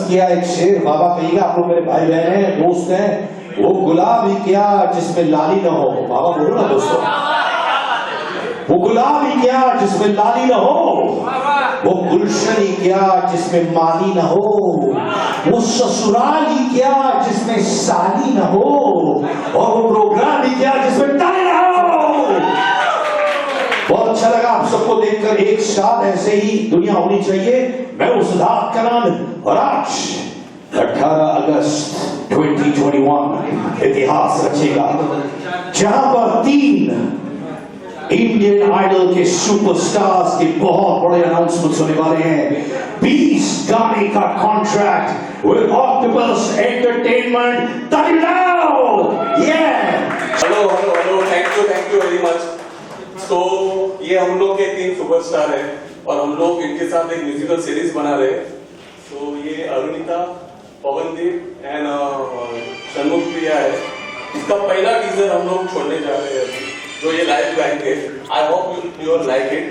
किया एक शेर, बाबा कहिएगा, आप लोग मेरे भाई बहन हैं, दोस्त हैं। वो गुलाब ही क्या जिसमें लाली न हो, बाबा बोलो ना दोस्तों, वो गुलाब ही क्या जिसमें लाली न हो, वो गुलशन ही क्या जिसमें माली न हो, वो ससुराल ही क्या जिसमें साली न हो, और वो प्रोग्राम ही क्या जिसमें ताली न हो। बहुत अच्छा लगा आप सबको देखकर। एक साथ ऐसे ही दुनिया होनी चाहिए। मैं हूं सिद्धार्थ करण और आज 18 अगस्त 2021 इतिहास रचेगा जहां पर 3 इंडियन आइडल के सुपरस्टार्स के बहुत बड़े अनाउंसमेंट्स होने वाले हैं। 20 गाने का contract with octopus entertainment. Hello, thank you very much. तो ये हम लोग के 3 सुपरस्टार हैं और हम लोग इनके साथ एक म्यूजिकल सीरीज बना रहे हैं। तो ये अरुणिता, पवनदीप एंड षणमुख प्रिया है। इसका पहला टीजर हम लोग छोड़ने जा रहे हैं अभी, जो ये लाइव गाएंगे। I hope you like it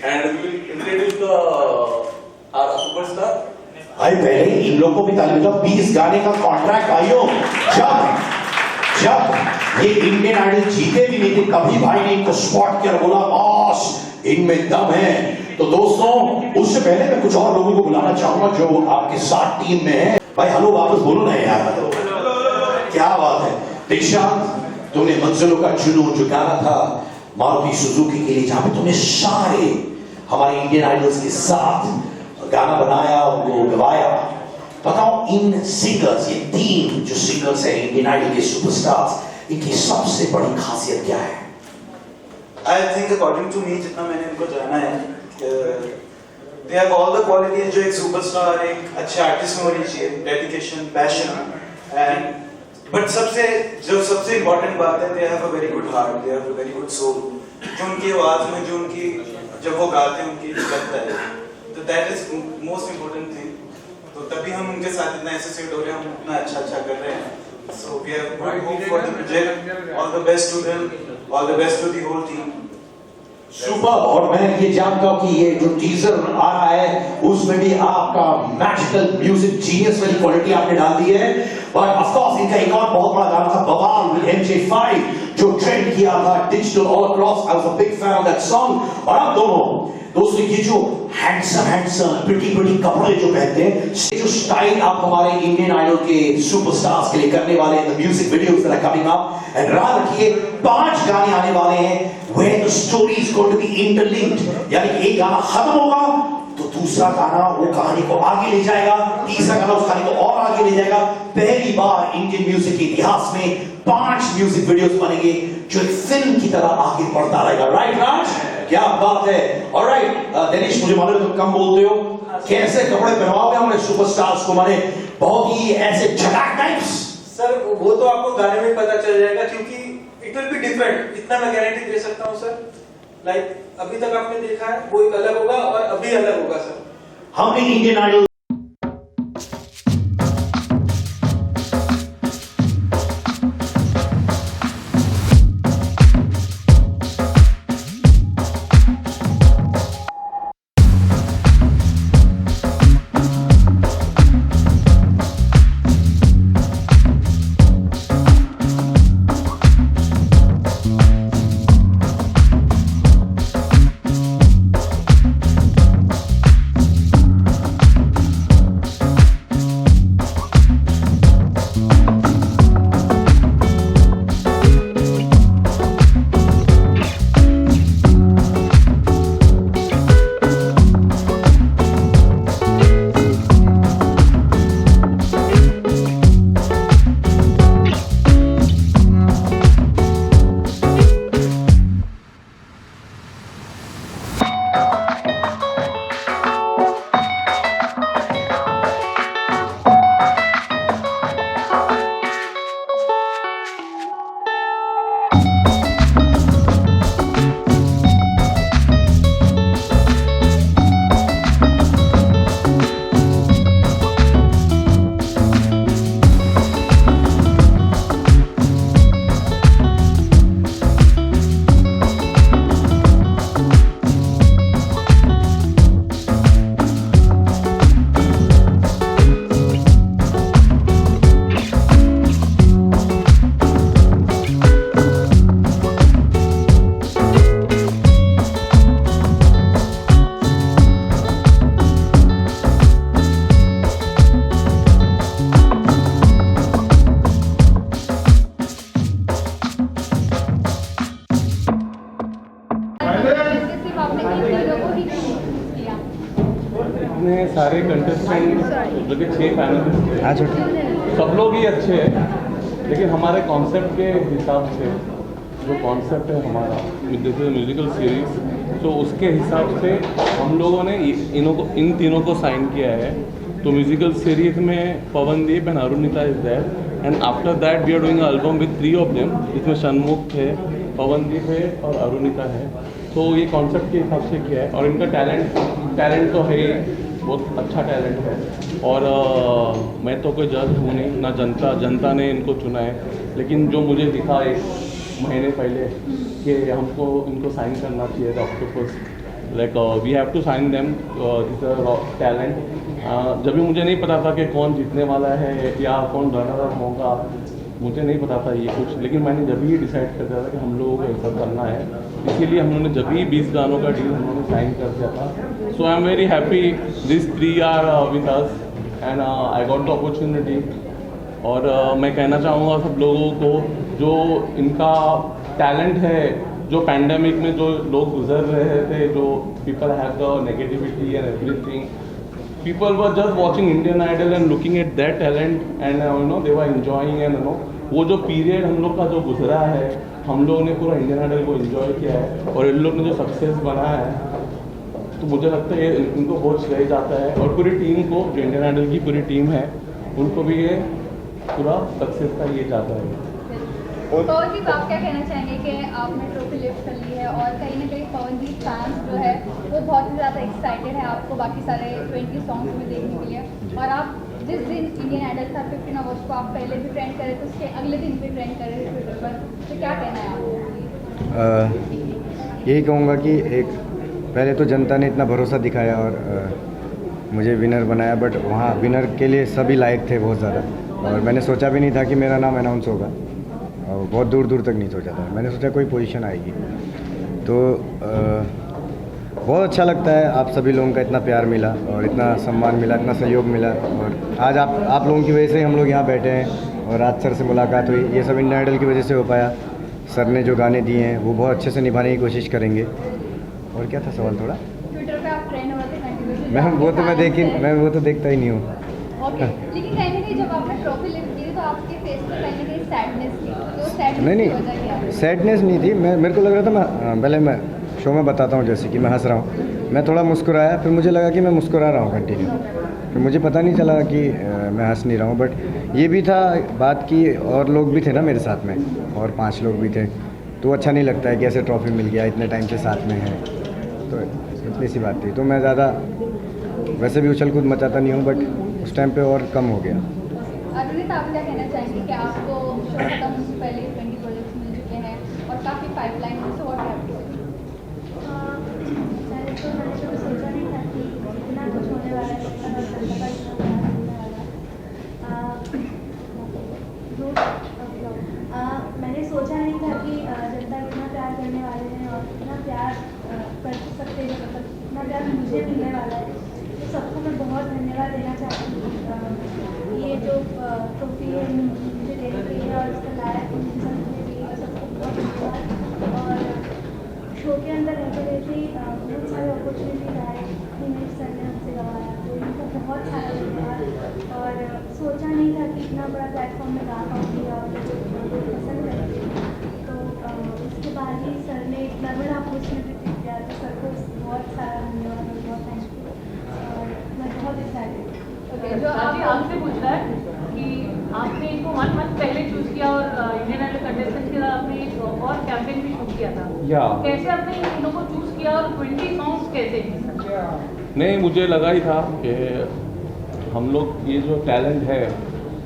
and we will introduce the our superstar. भाई पहले इन लोगों को भी ताली बजाओ। 20 गाने का कॉन्ट्रैक्ट भाइयों, जब ये इंडियन आइडल जीते भी नहीं थे कभी भाई ने इनको स्पॉट किया, बोला बॉस इनमें दम है। तो दोस्तों उससे पहले मैं कुछ और लोगों को बुलाना चाहूंगा जो आपके साथ टीम में है। भाई हेलो वापस बोलो ना यार, क्या बात है। दीक्षांत, तुमने मंजिलों का जुनून जो गाना था मारुति सुजुकी के लिए, जहां पे तुमने सारे हमारे इंडियन आइडल्स के साथ गाना बनाया, उनको गवाया। बताओ इन सिंगर्स, ये 3 जो सिंगर्स हैं इंडियन आइडल के सुपरस्टार्स, इनकी सबसे बड़ी खासियत क्या है? I think according to me, जितना मैंने इनको जाना है, they have all the qualities जो एक सुपरस्टार, एक अच्छे आर्टिस्ट में होनी चाहिए। डेडिकेशन, पैशन एंड बट सबसे इम्पोर्टेंट बात है, they have a very good heart, they have a very good soul। जो उनकी आवाज में, जो उनकी जब वो गाते हैं उनकी लगता है, तो that is most important thing। तो तभी हम उनके साथ इतना एसोसिएट हो रहे हैं, हम इतना अच्छा कर रहे हैं। So we have good hope for the project. All the best to them, all the best to the whole team। Super. और मैं ये जानता हूँ कि ये जो टीजर आ रहा है उसमें भी आपका मैजिकल म्यूजिक जीनियस वाली क्वालिटी आपने डाल दी है। बट ऑफ कोर्स इनका एक और बहुत बड़ा गाना था बवाल विद MJ5 जो ट्रेंड किया था digital all across. I was a big fan of that song. और आप दोस्तों ये जो हैंडसम प्रिटी कपड़े जो पहनते हैं, जो स्टाइल आप हमारे इंडियन आइडल के सुपरस्टार्स के लिए करने वाले हैं, the music videos that are coming up, and याद रखिए 5 गाने आने वाले हैं where the story is going to be interlinked। यानी एक गाना खत्म होगा तो दूसरा गाना वो कहानी को आगे ले जाएगा, तीसरा गाना उस कहानी को और आगे ले जाएगा। पहली बार इंडियन म्यूजिक के इतिहास में 5 म्यूजिक वीडियोस बनेंगे जो एक फिल्म की तरह आगे बढ़ता रहेगा। राइट राज, क्या बात है। ऑलराइट दिनेश, मुझे मालूम है तुम कम बोलते हो, कैसे कपड़े पहनवाओगे हमारे सुपरस्टार्स को, माने बहुत ही ऐसे झटाक टाइप्स? सर वो तो आपको गाने में पता चल जाएगा, क्योंकि इट विल बी डिफरेंट, इतना मैं गारंटी दे सकता हूँ सर। लाइक अभी तक आपने देखा है वो एक अलग होगा और अभी अलग होगा सर। हमने इंडियन आइडल तीनों को ही choose किया? इतने सारे कंटेस्टेंट जो कि 6 फाइनलिस्ट थे, सब लोग ही अच्छे हैं, लेकिन हमारे कॉन्सेप्ट के हिसाब से जो कॉन्सेप्ट है हमारा म्यूजिकल सीरीज, तो उसके हिसाब से हम लोगों ने इन तीनों को साइन किया है। तो म्यूजिकल सीरीज में Pawandeep and Arunita is there, and after that we are doing album with 3 of them, जिसमें शनमुख है, पवनदीप है और अरुणिता है। तो ये कॉन्सेप्ट के हिसाब से किया है, और इनका टैलेंट तो है, बहुत अच्छा टैलेंट है। और मैं तो कोई जज हूँ नहीं, ना जनता ने इनको चुना है, लेकिन जो मुझे दिखा 1 महीने पहले कि हमको इनको साइन करना चाहिए था octopus, like we have to sign them this talent. जब भी मुझे नहीं पता था कि कौन जीतने वाला है या कौन रनर अप होगा, मुझे नहीं पता था ये कुछ, लेकिन मैंने जब ही डिसाइड कर दिया था कि हम लोगों को ऐसा करना है, इसीलिए हम लोगों ने जब ही 20 गानों का डील हम लोगों ने साइन कर दिया था। So I am very happy this 3 are with us and I got the opportunity. और मैं कहना चाहूँगा सब लोगों को, जो इनका टैलेंट है, जो पैंडेमिक में जो लोग गुजर रहे थे, जो people have the negativity and everything, people were just watching Indian Idol and looking at their talent and they were enjoying and वो जो पीरियड हम लोग का जो गुजरा है, हम लोगों ने पूरा इंडियन आइडल को एंजॉय किया है, और इन लोग ने जो सक्सेस बनाया है, तो मुझे लगता है इनको बहुत श्रेय जाता है। और पूरी टीम को, जो इंडियन आइडल की पूरी टीम है, उनको भी ये पूरा सक्सेस का ये जाता है। तो जी आप क्या कहना चाहेंगे कि आपने ट्रॉफी लिफ्ट कर ली है, और कहीं ना कहीं पवनदीप फैंस जो है वो बहुत ही ज़्यादा एक्साइटेड है आपको बाकी सारे 20 सॉन्ग्स में देखने के लिए, और आप जिस दिन इंडियन आइडल था 15 अगस्त को आप पहले भी ट्रेंड कर रहे थे, उसके अगले दिन भी ट्रेंड कर रहे थे ट्विटर पर, तो क्या कहना है आपको? यही कहूँगा कि एक पहले तो जनता ने इतना भरोसा दिखाया और मुझे विनर बनाया, बट वहाँ विनर के लिए सभी लायक थे बहुत ज़्यादा, और मैंने सोचा भी नहीं था कि मेरा नाम अनाउंस होगा, और बहुत दूर दूर तक नहीं सोचा था। मैंने सोचा कोई पोजीशन आएगी, तो बहुत अच्छा लगता है आप सभी लोगों का इतना प्यार मिला और इतना सम्मान मिला, इतना सहयोग मिला, और आज आप लोगों की वजह से हम लोग यहाँ बैठे हैं, और आज सर से मुलाकात हुई, ये सब इंडियन आइडल की वजह से हो पाया। सर ने जो गाने दिए हैं वो बहुत अच्छे से निभाने की कोशिश करेंगे। और क्या था सवाल थोड़ा? ट्विटर पे आप ट्रेंड हो रहे थे कंटिन्यूअसली। मैं वो तो देखता ही नहीं हूँ। ओके, लेकिन कहीं ना कहीं जब आपने ट्रॉफी लिफ्ट की तो आपके फेस पे कहीं ना कहीं सैडनेस थी, तो सैडनेस नहीं, सैडनेस नहीं थी। मेरे को लग रहा था, पहले मैं शो में बताता हूँ जैसे कि मैं हंस रहा हूँ, मैं थोड़ा मुस्कुराया, फिर मुझे लगा कि मैं मुस्कुरा रहा हूँ कंटिन्यू, फिर मुझे पता नहीं चला कि मैं हंस नहीं रहा हूँ। बट ये भी था बात की और लोग भी थे ना मेरे साथ में, और 5 लोग भी थे, तो अच्छा नहीं लगता है कि ऐसे ट्रॉफी मिल गया, इतने टाइम से साथ में है, तो इतनी सी बात थी। तो मैं ज़्यादा वैसे भी उछल कूद मचाता नहीं हूँ, बट उस टाइम पे और कम हो गया। अरुणिता, आप क्या कहना चाहेंगे कि आपको शो खत्म होने से पहले 20 प्रोजेक्ट्स मिल चुके हैं और काफ़ी पाइपलाइन में, सो व्हाट हैव टू पहले तो मैंने कभी सोचा नहीं था कि इतना कुछ होने वाला है, मैंने सोचा नहीं था कि जनता इतना प्यार करने वाले हैं और इतना प्यार कर सकते हैं, मतलब इतना प्यार मुझे मिलने वाला है, तो सबको मैं बहुत धन्यवाद देना चाहती हूँ। ये जो ट्रॉफी है मुझे देने के लिए और इसका लायक इंसान के लिए सबको बहुत धन्यवाद। और शो के अंदर रहते ही बहुत सारे अपॉर्चुनिटीज आए कि मेरे सर ने हमसे गवाया, तो इनको बहुत सारा धन्यवाद। और सोचा नहीं था कि इतना बड़ा प्लेटफॉर्म में गा पाऊँगी और लोग पसंद करेंगे, तो उसके बाद ही सर ने इतना बड़ा अपॉर्चुनिटी दिया, तो सर को बहुत सारा धन्यवाद और बहुत थैंक यू, और मैं बहुत एक्साइटेड। ओके, जो अभी आपसे पूछ रहा है कि आपने इनको 1 मंथ पहले चूज किया और इंडियन आइडल कंटेस्टेंट के साथ आपने एक और कैंपेन भी शूट किया था, कैसे आपने इन लोगों को चूज किया और 20 सॉन्ग्स कैसे? नहीं, मुझे लगा ही था कि हम लोग ये जो टैलेंट है,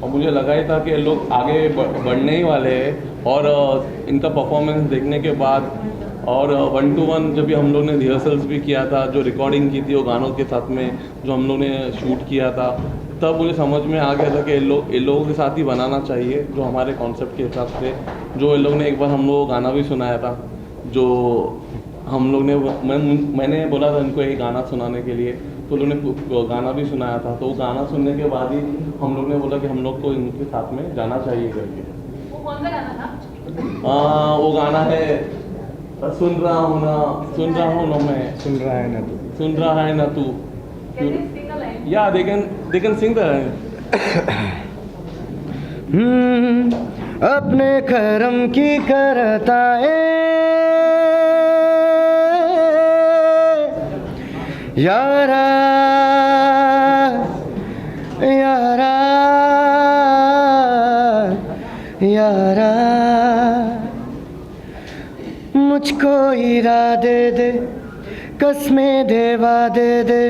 और मुझे लगा ही था कि लोग आगे बढ़ने ही वाले हैं, और इनका परफॉर्मेंस देखने के बाद, और 1 to 1 जब भी हम लोग ने रिहर्सल्स भी किया था, जो रिकॉर्डिंग की थी वो गानों के साथ में जो हम लोग ने शूट किया था, तब मुझे समझ में आ गया था कि इन लोगों के साथ ही बनाना चाहिए, जो हमारे कॉन्सेप्ट के हिसाब से। जो इन लोग ने एक बार हम लोग को गाना भी सुनाया था, जो हम लोग ने मैंने बोला था इनको एक गाना सुनाने के लिए, तो उन्होंने गाना भी सुनाया था, तो वो गाना सुनने के बाद ही हम लोग ने बोला कि हम लोग को इनके साथ में जाना चाहिए करके। वो कौन सा गाना था? वो गाना है सुन रहा हूँ ना मैं, सुन रहा है ना तू। सुन रहा है ना तू। Can you sing a line? Yeah, they can sing that. अपने करम की करता यारा यारा यारा, मुझको इरादे दे, कसमें दे, वादे दे,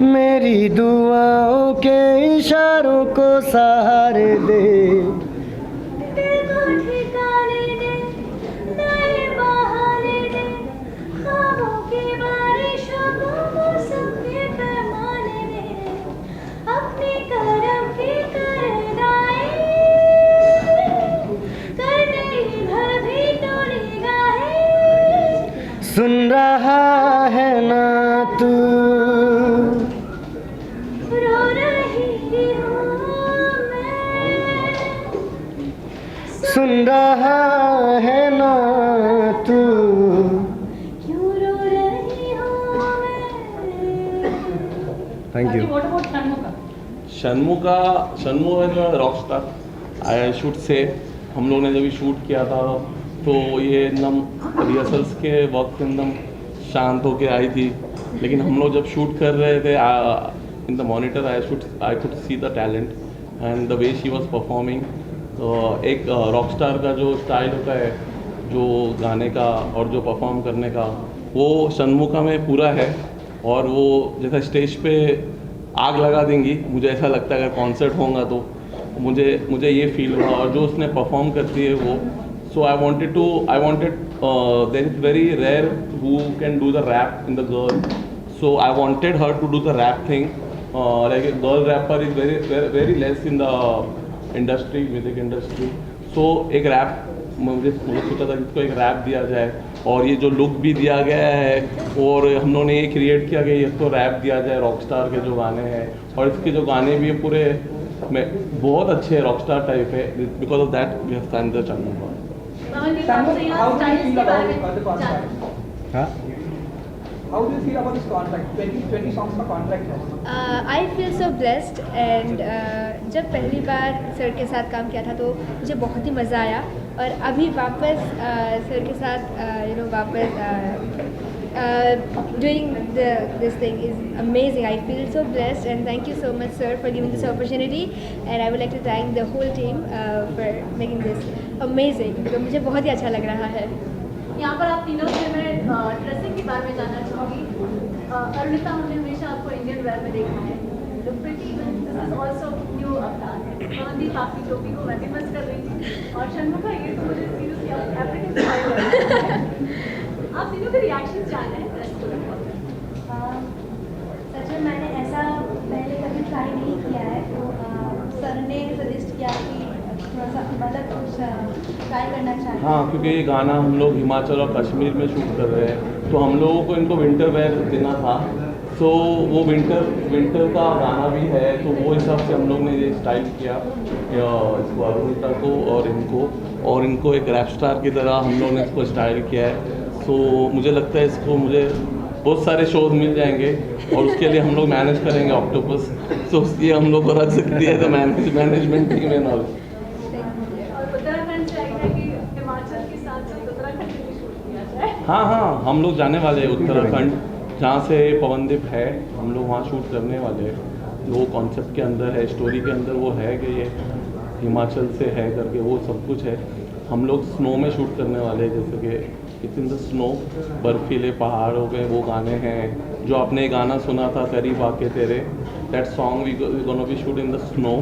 मेरी दुआओं के इशारों को सहारे दे। दिल को ठिकाने दे, नए बहाने दे, ख्वाबों की बारिशों को मौसम के पैमाने दे, अपने करम की करदाए, करने ही भर भी तो निगाहें। सुन रहा है ना तू, रो रही हूँ मैं, सुन रहा है ना तू। क्यों रो रही हूँ मैं। Thank you. What about Shanmuka? शन्मू है जो rock star. I should say हम लोग ने जब शूट किया था तो ये एकदम रिहर्सल्स के वक्त एकदम शांत होके आई थी, लेकिन हम लोग जब शूट कर रहे थे in the monitor I could see the talent and the way she was performing. एक रॉक स्टार का जो स्टाइल होता है जो गाने का और जो परफॉर्म करने का, वो शन्मुका में पूरा है। और वो जैसा स्टेज पे आग लगा देंगी, मुझे ऐसा लगता है अगर कॉन्सर्ट होगा तो मुझे ये फील हुआ। और जो उसने परफॉर्म करती है वो, so I wanted there is very rare who can do the rap in the girl, so I wanted her to do the rap thing. Like girl rapper is very less in the industry, music industry. So एक rap मुझे सोचा था कि इसको एक rap दिया जाए, और ये जो लुक भी दिया गया है और हम लोगों ने ये क्रिएट किया कि इसको रैप दिया जाए रॉक स्टार के जो गाने हैं। और इसके जो गाने भी हैं पूरे में बहुत अच्छे रॉक स्टार टाइप है, because of that we have signed the Shanmukha. Amandeep, आपसे यहाँ How do you styles feel के बारे about में the contract? हाँ, How do you feel about this contract? 20 songs का contract है। I feel so blessed and जब पहली बार सर के साथ काम किया था तो मुझे बहुत ही मज़ा आया, और अभी वापस सर के साथ वापस doing this thing is amazing. I feel so blessed and thank you so much sir for giving this opportunity, and I would like to thank the whole team for making this amazing. तो मुझे बहुत ही अच्छा लग रहा है। यहाँ पर आप तीनों से मैं ड्रेसिंग के बारे में जानना चाहूँगी। अरुणिता, हमने हमेशा आपको इंडियन वेयर में देखा है, look pretty, even this is also new अवतार। अमनदीप आपकी टोपी को मैं फेमस कर रही थी, और शन्मुका ये तो मुझे सीरियसली अफ्रीकन स्टाइल लग रहा है। आप तीनों के रिएक्शन जानना है ड्रेस को लेकर। सच में मैंने ऐसा पहले कभी ट्राई नहीं किया है, तो सर ने सजेस्ट किया कि थोड़ा सा मतलब कुछ ट्राई करना चाहिए। हाँ, क्योंकि ये गाना हम लोग हिमाचल और कश्मीर में शूट कर रहे हैं, तो हम लोगों को इनको विंटर वेयर देना था। सो वो विंटर का गाना भी है, तो वो हिसाब से हम लोग ने ये स्टाइल किया इसको, अरुणिता को और इनको एक रैप स्टार की तरह हम लोग ने इसको स्टाइल किया है। सो मुझे लगता है इसको मुझे बहुत सारे शोज मिल जाएंगे, और उसके लिए हम लोग मैनेज करेंगे ऑक्टोपस, सो उसकी हम लोग को रख सकती है तो मैनेजमेंट टीम है ना। और उत्तराखंड से आई है कि हिमाचल के साथ साथ उत्तराखंड में भी शूट किया जाए। हाँ, हम लोग जाने वाले हैं उत्तराखंड, जहाँ से पवनदीप है, हम लोग वहाँ शूट करने वाले हैं। वो कॉन्सेप्ट के अंदर है, स्टोरी के अंदर वो है कि ये हिमाचल से है करके वो सब कुछ है। हम लोग स्नो में शूट करने वाले हैं, जैसे कि इट्स इन द स्नो, बर्फीले पहाड़ों में वो गाने हैं जो आपने गाना सुना था करीब आके तेरे, that song we gonna be shoot in the snow.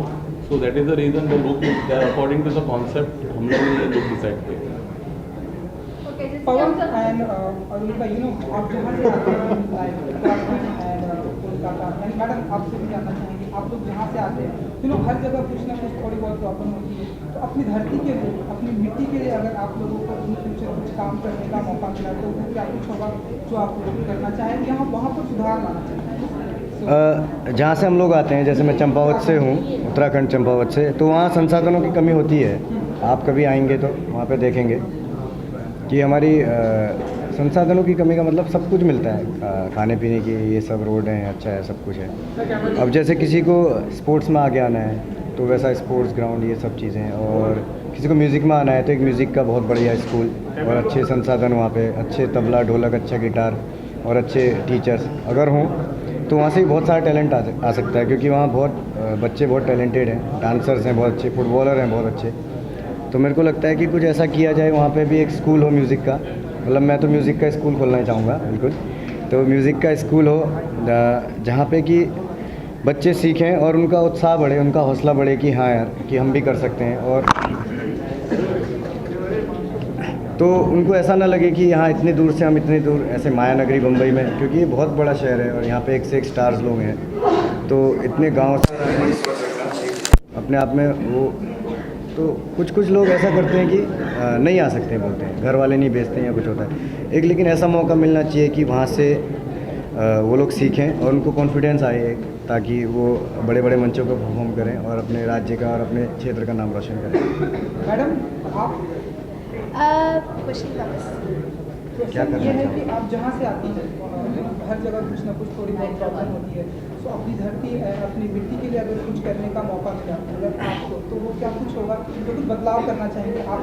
So that is the reason the look is according to the concept हम लोग ने ये लुक डिसाइड किया। पवन एंड अरुणिता, आप जहाँ से आते हैं like Uttarakhand and Kolkata, and madam आपसे भी जानना चाहेंगे, आप लोग जहाँ से आते हैं हर जगह कुछ ना कुछ थोड़ी बहुत प्रॉब्लम होती है, तो अपनी धरती के लिए, अपनी मिट्टी के लिए अगर आप लोगों को इन फ्यूचर कुछ काम करने का मौका मिला तो वो क्या कुछ होगा जो आप लोग करना चाहेंगे, यहाँ वहाँ पर सुधार लाना चाहेंगे? जहाँ से हम लोग आते हैं, जैसे मैं चंपावत से हूँ, उत्तराखंड चंपावत से, तो वहाँ संसाधनों की कमी होती है। आप कभी आएंगे तो वहाँ पे देखेंगे। कि हमारी संसाधनों की कमी का मतलब सब कुछ मिलता है, खाने पीने की ये सब रोड हैं, अच्छा है, सब कुछ है। अब जैसे किसी को स्पोर्ट्स में आगे आना है तो वैसा स्पोर्ट्स ग्राउंड ये सब चीज़ें हैं, और किसी को म्यूज़िक में आना है तो एक म्यूज़िक का बहुत बढ़िया स्कूल और अच्छे संसाधन वहाँ पे, अच्छे तबला ढोलक, अच्छा गिटार और अच्छे टीचर्स अगर हों तो वहाँ से भी बहुत सारा टैलेंट आ सकता है, क्योंकि वहाँ बहुत बच्चे बहुत टैलेंटेड हैं, डांसर्स हैं बहुत अच्छे, फुटबॉलर हैं बहुत अच्छे। तो मेरे को लगता है कि कुछ ऐसा किया जाए, वहाँ पे भी एक स्कूल हो म्यूज़िक का, मतलब मैं तो म्यूज़िक का स्कूल खोलना चाहूँगा बिल्कुल। तो म्यूज़िक का स्कूल हो जहाँ पे कि बच्चे सीखें और उनका उत्साह बढ़े, उनका हौसला बढ़े कि हाँ यार कि हम भी कर सकते हैं, और तो उनको ऐसा ना लगे कि यहाँ इतनी दूर से हम इतनी दूर ऐसे माया नगरी बम्बई में, क्योंकि ये बहुत बड़ा शहर है और यहाँ पे एक से एक स्टार्स लोग हैं, तो इतने गाँव अपने आप में वो, तो कुछ लोग ऐसा करते हैं कि नहीं आ सकते बोलते हैं, घर वाले नहीं भेजते हैं या कुछ होता है। एक लेकिन ऐसा मौका मिलना चाहिए कि वहाँ से वो लोग सीखें और उनको कॉन्फिडेंस आए, ताकि वो बड़े बड़े मंचों पर परफॉर्म करें और अपने राज्य का और अपने क्षेत्र का नाम रोशन करें। मैडम आप क्या करना ये है चाहोगे? कि आप जहाँ से आती हैं हर जगह कुछ ना कुछ थोड़ी बहुत प्रॉब्लम होती है, तो अपनी धरती अपनी मिट्टी के लिए अगर कुछ करने का मौका मिला अगर आपको, तो वो क्या कुछ होगा जो कुछ बदलाव करना चाहेंगे आप?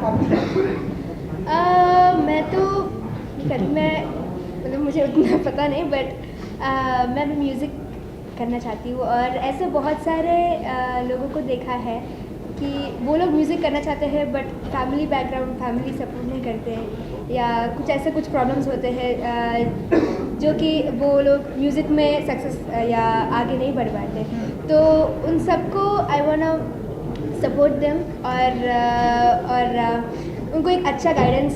मैं तो मैं मतलब मुझे उतना पता नहीं, बट मैं म्यूज़िक करना चाहती हूँ, और ऐसे बहुत सारे लोगों को देखा है कि वो लोग म्यूज़िक करना चाहते हैं but family background, family support नहीं करते हैं, या कुछ प्रॉब्लम्स होते हैं जो कि वो लोग म्यूज़िक में सक्सेस या आगे नहीं बढ़ पाते। तो उन सबको आई वांना सपोर्ट देम, और उनको एक अच्छा गाइडेंस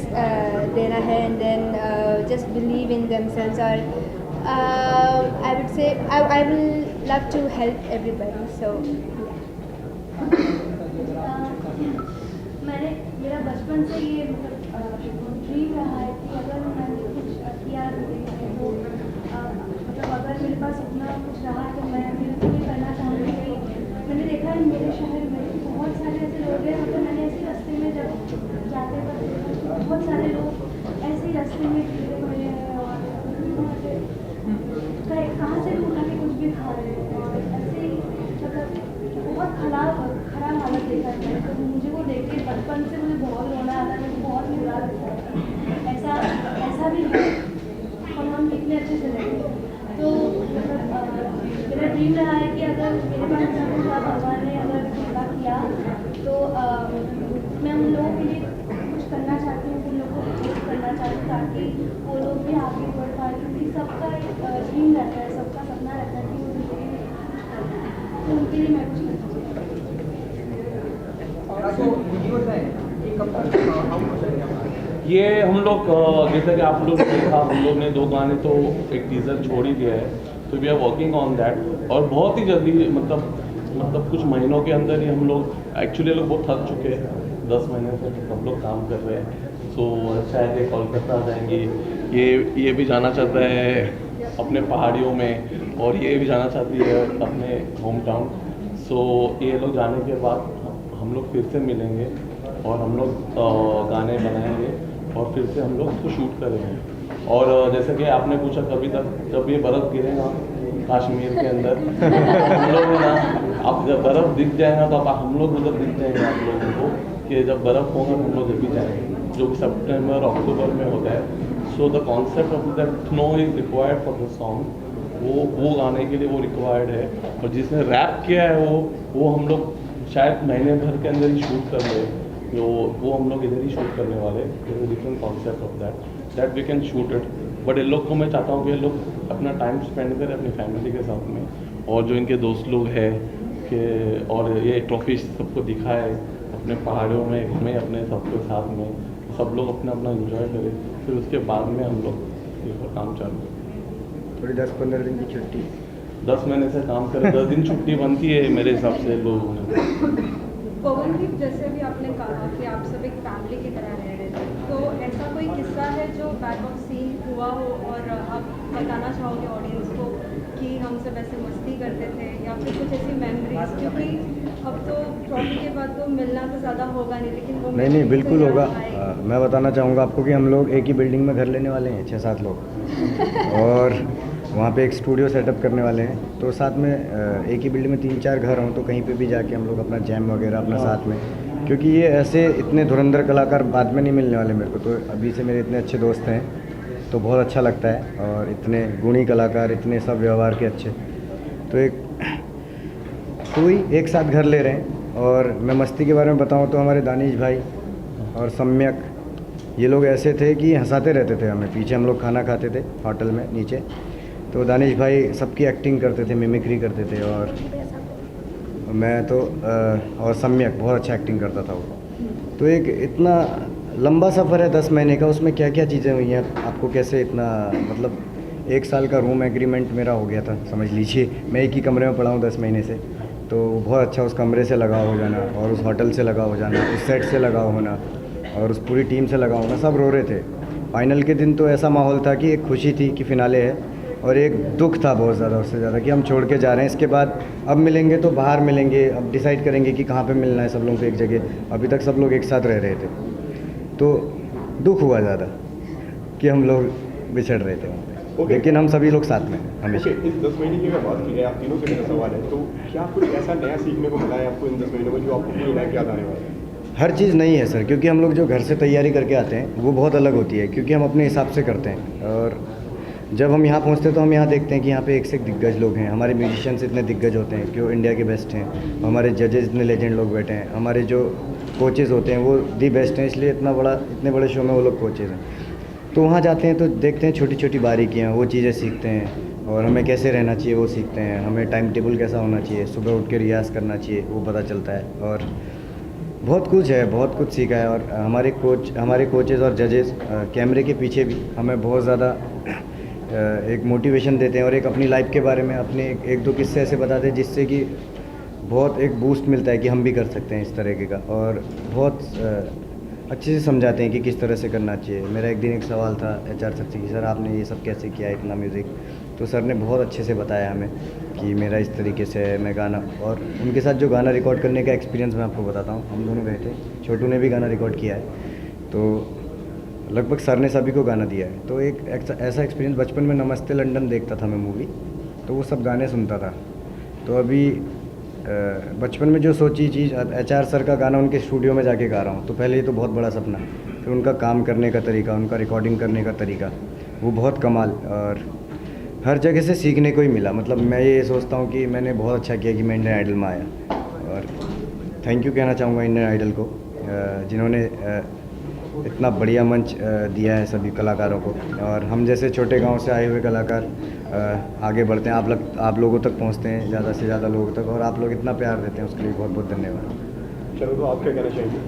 देना है, and then just believe in themselves, और I would say I will love to help everybody. So मेरा बचपन से ये ड्रीम रहा है कि अगर मैंने कुछ किया तो मतलब अगर मेरे पास इतना कुछ रहा तो मैं बिल्कुल ये करना चाहूँगी। मैंने देखा है मेरे शहर में बहुत सारे ऐसे लोग हैं, मतलब मैंने ऐसे रास्ते में जब जाते वक्त बहुत सारे लोग ऐसे ही रास्ते में गिरे हुए हैं और कहाँ से भी उठा के कुछ भी खा रहे हैं, और ऐसे ही मतलब बहुत खराब हालत देखा है। तो मुझे वो देख के बचपन से मुझे बहुत रोना आता है, मुझे बहुत बुरा लगता है। ऐसा भी है और हम इतने अच्छे से रहते हैं। तो मतलब मेरा ड्रीम रहा है कि अगर मेरे पास ऐसा कुछ भगवान ने अगर कृपा किया तो मैं उन लोगों के लिए कुछ करना चाहती हूँ, उन लोगों को हेल्प करना चाहती हूँ ताकि वो लोग भी आगे बढ़ पाए, क्योंकि सबका एक ड्रीम रहता है, सबका सपना रहता है कि वो जिंदगी में कुछ करें, तो उनके लिए मैं कुछ करना चाहती हूँ। और जो वीडियोज हैं ये कब तक आउट हो जाएंगे? ये हम लोग जैसे कि आप लोग ने देखा, हम लोग ने 2 गाने तो एक टीज़र छोड़ ही दिया है, तो we are working on that, और बहुत ही जल्दी मतलब कुछ महीनों के अंदर ही हम लोग एक्चुअली लोग बहुत थक चुके हैं, 10 महीने से हम लोग काम कर रहे हैं। सो शायद ये कोलकाता जाएंगे, ये भी जाना चाहता है अपने पहाड़ियों में, और ये भी जाना चाहती है अपने होम टाउन। सो ये लोग जाने के बाद हम लोग फिर से मिलेंगे और हम लोग गाने बनाएंगे और फिर से हम लोग उसको शूट करेंगे। और जैसे कि आपने पूछा कभी तक जब ये बर्फ़ गिरेगा कश्मीर के अंदर हम लोग है ना, अब जब बर्फ़ दिख जाएगा तो अब हम लोग उधर दिख जाएंगे आप लोगों को, कि जब बर्फ़ होगा तो हम लोग जब भी जाएंगे, जो कि सितंबर अक्टूबर में होता है। So the concept of that snow is required for the song, वो गाने के लिए वो रिक्वायर्ड है, और जिसने रैप किया है वो हम लोग शायद महीने भर के अंदर ही शूट कर ले, जो वो हम लोग इधर ही शूट करने वाले। Different concept of that we can shoot it, but इन लोग को मैं चाहता हूँ कि ये लोग अपना टाइम स्पेंड करें अपनी फैमिली के साथ में, और जो इनके दोस्त लोग हैं कि और ये ट्रॉफी सबको दिखाए अपने पहाड़ों में घूमें अपने सबके साथ में, सब लोग अपना एंजॉय करें, फिर उसके बाद में हम लोग इस पर काम चालू करें। थोड़ी 10-15 दिन की छुट्टी, 10 महीने से काम करें, 10 दिन छुट्टी बनती है मेरे हिसाब से लोगों ने। पवनदीप, जैसे भी आपने कहा कि आप सब एक फैमिली की तरह रह रहे थे, तो ऐसा कोई किस्सा है जो बैक ऑफ सीन हुआ हो और आप बताना चाहोगे ऑडियंस को कि हम सब ऐसे मस्ती करते थे या फिर कुछ ऐसी मेमोरीज, क्योंकि अब तो ट्रॉफी के बाद तो मिलना तो ज़्यादा होगा नहीं, लेकिन वो नहीं memories बिल्कुल तो होगा। याद आएगी। मैं बताना चाहूँगा आपको कि हम लोग एक ही बिल्डिंग में घर लेने वाले हैं 6-7 लोग और वहाँ पे एक स्टूडियो सेटअप करने वाले हैं। तो साथ में एक ही बिल्डिंग में 3-4 घर हों तो कहीं पे भी जाके हम लोग अपना जैम वगैरह अपना साथ में, क्योंकि ये ऐसे इतने धुरंधर कलाकार बाद में नहीं मिलने वाले मेरे को। तो अभी से मेरे इतने अच्छे दोस्त हैं तो बहुत अच्छा लगता है, और इतने गुणी कलाकार, इतने सब व्यवहार के अच्छे, तो एक साथ घर ले रहे हैं। और मैं मस्ती के बारे में बताऊं तो हमारे दानिश भाई और सम्यक, ये लोग ऐसे थे कि हंसाते रहते थे हमें। पीछे हम लोग खाना खाते थे होटल में नीचे, तो दानिश भाई सबकी एक्टिंग करते थे, मिमिक्री करते थे, और मैं तो और सम्यक बहुत अच्छा एक्टिंग करता था वो। तो एक इतना लंबा सफ़र है 10 महीने का, उसमें क्या क्या चीज़ें हुई हैं आपको कैसे इतना, मतलब 1 साल का रूम एग्रीमेंट मेरा हो गया था समझ लीजिए। मैं एक ही कमरे में पड़ा हूँ 10 महीने से, तो बहुत अच्छा उस कमरे से लगा हो जाना, और उस होटल से लगा हो जाना, उस सेट से लगा होना, और उस पूरी टीम से लगा होना। सब रो रहे थे। फाइनल के दिन तो ऐसा माहौल था कि एक खुशी थी कि फ़िनाले है, और एक दुख था बहुत ज़्यादा, उससे ज़्यादा कि हम छोड़ के जा रहे हैं। इसके बाद अब मिलेंगे तो बाहर मिलेंगे, अब डिसाइड करेंगे कि कहाँ पे मिलना है सब लोगों को एक जगह। अभी तक सब लोग एक साथ रह रहे थे, तो दुख हुआ ज़्यादा कि हम लोग बिछड़ रहे थे वहाँ पे। लेकिन हम सभी लोग साथ में हैं हमेशा। इस 10 महीने की अगर बात की जाए, आप तीनों के लिए सवाल है, तो क्या कुछ ऐसा नया सीखने को मिला है आपको इन 10 महीनों में जो आपको पूरी लाइफ याद आने वाला है? हर चीज़ नहीं है सर, क्योंकि हम लोग जो घर से तैयारी करके आते हैं वो बहुत अलग होती है, क्योंकि हम अपने हिसाब से करते हैं। और जब हम यहाँ पहुँचते हैं तो हम यहाँ देखते हैं कि यहाँ पे एक से एक दिग्गज लोग हैं। हमारे म्यूजिशियंस इतने दिग्गज होते हैं कि वो इंडिया के बेस्ट हैं, हमारे जजेस इतने लेजेंड लोग बैठे हैं, हमारे जो कोचेज़ होते हैं वो दी बेस्ट हैं, इसलिए इतने बड़े शो में वो लोग कोचेज़ हैं। तो वहाँ जाते हैं तो देखते हैं छोटी छोटी बारीकियाँ, वो चीज़ें सीखते हैं, और हमें कैसे रहना चाहिए वो सीखते हैं, हमें टाइम टेबल कैसा होना चाहिए, सुबह उठ के रियाज़ करना चाहिए वो पता चलता है। और बहुत कुछ है, बहुत कुछ सीखा है। और हमारे कोचेज़ और जजेस कैमरे के पीछे भी हमें बहुत ज़्यादा एक मोटिवेशन देते हैं, और एक अपनी लाइफ के बारे में अपने एक दो किस्से ऐसे बताते हैं जिससे कि बहुत एक बूस्ट मिलता है कि हम भी कर सकते हैं इस तरीके का। और बहुत अच्छे से समझाते हैं कि किस तरह से करना चाहिए। मेरा एक दिन एक सवाल था HR सर से कि सर आपने ये सब कैसे किया इतना म्यूज़िक, तो सर ने बहुत अच्छे से बताया हमें कि मेरा इस तरीके से है, मैं गाना, और उनके साथ जो गाना रिकॉर्ड करने का एक्सपीरियंस मैं आपको बताता हूँ। हम दोनों गए थे, छोटू ने भी गाना रिकॉर्ड किया है, तो लगभग सर ने सभी को गाना दिया है। तो एक ऐसा एक्सपीरियंस, बचपन में नमस्ते लंदन देखता था मैं मूवी, तो वो सब गाने सुनता था। तो अभी बचपन में जो सोची चीज़ HR सर का गाना उनके स्टूडियो में जाके गा रहा हूँ, तो पहले ये तो बहुत बड़ा सपना, फिर उनका काम करने का तरीका, उनका रिकॉर्डिंग करने का तरीका, वो बहुत कमाल। और हर जगह से सीखने को ही मिला। मतलब मैं ये सोचता हूँ कि मैंने बहुत अच्छा किया कि मैं इंडियन आइडल में आया। और थैंक यू कहना चाहूँगा इंडियन आइडल को, जिन्होंने इतना बढ़िया मंच दिया है सभी कलाकारों को। और हम जैसे छोटे गांव से आए हुए कलाकार आगे बढ़ते हैं, आप लोगों तक पहुंचते हैं, ज़्यादा से ज़्यादा लोगों तक, और आप लोग इतना प्यार देते हैं उसके लिए बहुत बहुत धन्यवाद। चलो, तो आप क्या कहना चाहेंगे?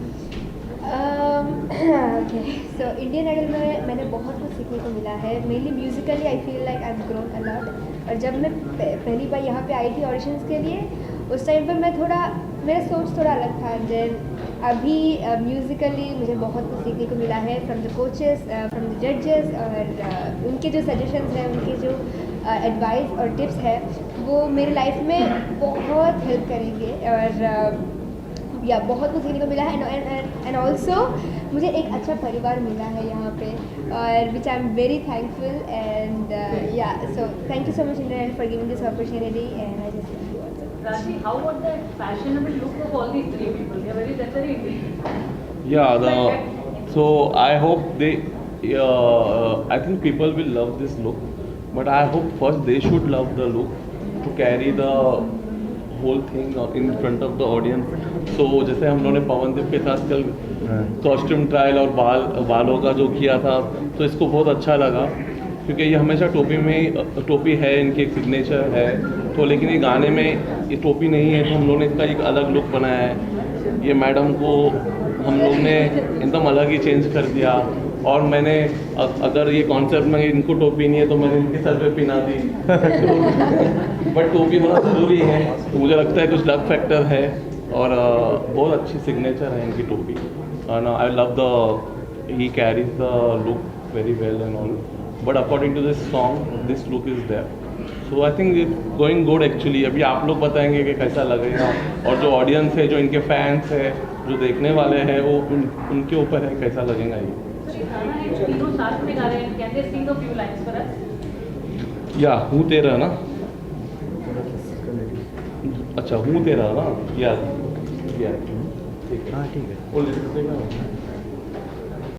ओके, सो इंडियन आइडल में मैंने बहुत कुछ सीखने को मिला है। Mainly Musically I feel like I have grown a lot. और जब मैं पहली बार यहाँ पे आई थी ऑडिशंस के लिए, उस टाइम पर मेरा सोच थोड़ा अलग था। देन अभी म्यूज़िकली मुझे बहुत कुछ सीखने को मिला है from the coaches, from the जजेस, और उनके जो सजेशंस हैं, उनके जो एडवाइस और टिप्स है, वो मेरी लाइफ में बहुत हेल्प करेंगे। और या बहुत कुछ सीखने को मिला है। एंड ऑल्सो मुझे एक अच्छा परिवार मिला है यहाँ पे, और which I am very thankful. And yeah so thank you so much Indian for giving this opportunity. And I just Rashi, how about the fashionable look of all these three people? They are very decorated. Yeah, so I hope I think people will love this look, but I hope first they should love the look to carry the whole thing in front of the audience. So जैसे हम लोगों ने पवनदीप के साथ कल costume trial और बालों का जो किया था, तो इसको बहुत अच्छा लगा, क्योंकि ये हमेशा टोपी है, इनकी एक सिग्नेचर है। तो लेकिन ये गाने में ये टोपी नहीं है, तो हम लोगों ने इसका एक अलग लुक बनाया है। ये मैडम को हम लोग ने एकदम अलग ही चेंज कर दिया। और मैंने अगर ये कॉन्सेप्ट में इनको टोपी नहीं है तो मैंने इनके सर पे पिना दी। बट टोपी होना ज़रूरी है, तो मुझे लगता है कुछ लक फैक्टर है, और बहुत अच्छी सिग्नेचर है इनकी टोपी। And I love he carries the look very well and all, but according to this song, this look is there. So I think it's going good actually. अभी आप लोग बताएंगे कि कैसा लगेगा, और जो ऑडियंस है, जो इनके फैंस है, जो देखने वाले हैं, वो उनके ऊपर है कैसा लगेगा ये। तीनों साथ में गा रहे हैं, can they sing a few lines for us? या हूँ तेरा ना, अच्छा हूँ तेरा ना, या ठीक है। हाँ ठीक है। वो लिख देगा।